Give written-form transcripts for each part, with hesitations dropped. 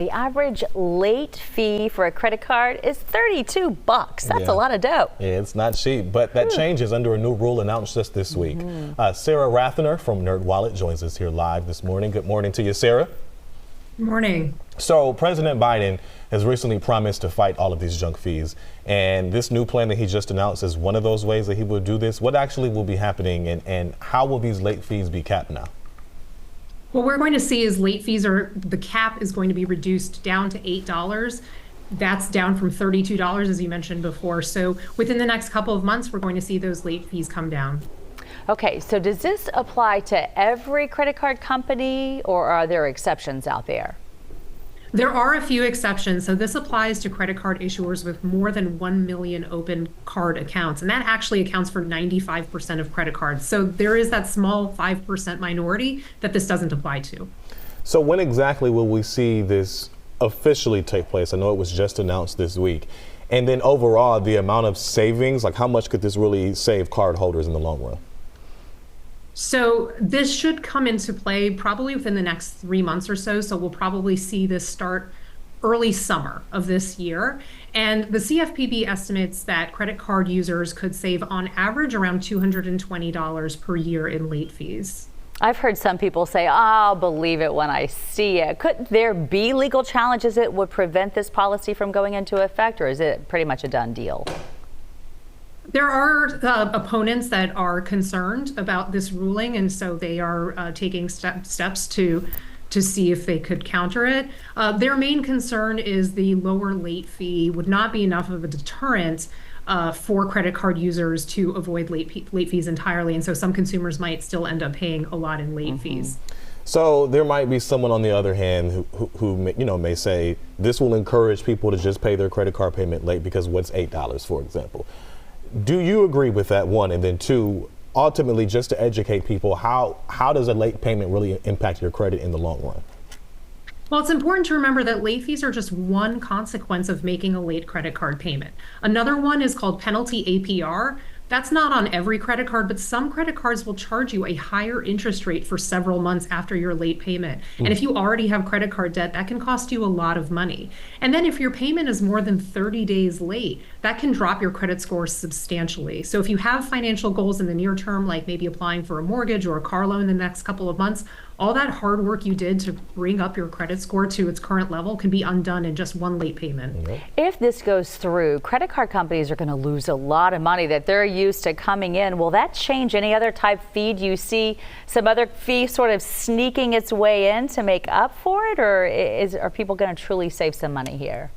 The average late fee for a credit card is $32. That's a lot of dough. Yeah, it's not cheap, but that changes under a new rule announced just this week. Sarah Rathner from NerdWallet joins us here live this morning. Good morning to you, Sarah. Good morning. So President Biden has recently promised to fight all of these junk fees, and this new plan that he just announced is one of those ways that he will do this. What actually will be happening, and how will these late fees be capped now? What we're going to see is late fees the cap is going to be reduced down to $8. That's down from $32, as you mentioned before. So within the next couple of months, we're going to see those late fees come down. Okay, so does this apply to every credit card company, or are there exceptions out there? There are a few exceptions. So this applies to credit card issuers with more than 1 million open card accounts. And that actually accounts for 95% of credit cards. So there is that small 5% minority that this doesn't apply to. So when exactly will we see this officially take place? I know it was just announced this week. And then overall, the amount of savings, like how much could this really save card holders in the long run? So this should come into play probably within the next 3 months or so. So we'll probably see this start early summer of this year. And the CFPB estimates that credit card users could save on average around $220 per year in late fees. I've heard some people say, I'll believe it when I see it. Could there be legal challenges that would prevent this policy from going into effect, or is it pretty much a done deal? There are opponents that are concerned about this ruling, and so they are taking steps to see if they could counter it. Their main concern is the lower late fee would not be enough of a deterrent for credit card users to avoid late fees entirely, and so some consumers might still end up paying a lot in late fees. So there might be someone on the other hand who may say this will encourage people to just pay their credit card payment late because what's $8, for example. Do you agree with that, one? And then two, ultimately, just to educate people, how does a late payment really impact your credit in the long run? Well, it's important to remember that late fees are just one consequence of making a late credit card payment. Another one is called penalty APR. That's not on every credit card, but some credit cards will charge you a higher interest rate for several months after your late payment. And if you already have credit card debt, that can cost you a lot of money. And then if your payment is more than 30 days late, that can drop your credit score substantially. So if you have financial goals in the near term, like maybe applying for a mortgage or a car loan in the next couple of months, all that hard work you did to bring up your credit score to its current level can be undone in just one late payment. If this goes through, credit card companies are going to lose a lot of money that they're used to coming in. Will that change any other type fee? Do you see some other fee sort of sneaking its way in to make up for it, or are people going to truly save some money here?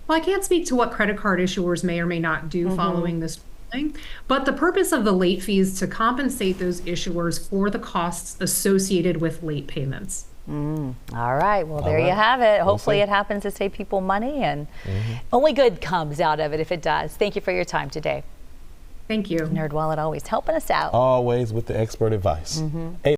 Well, I can't speak to what credit card issuers may or may not do following this ruling, but the purpose of the late fee is to compensate those issuers for the costs associated with late payments. All right. Well, there you have it. Hopefully it happens to save people money, and only good comes out of it if it does. Thank you for your time today. Thank you. NerdWallet always helping us out. Always with the expert advice.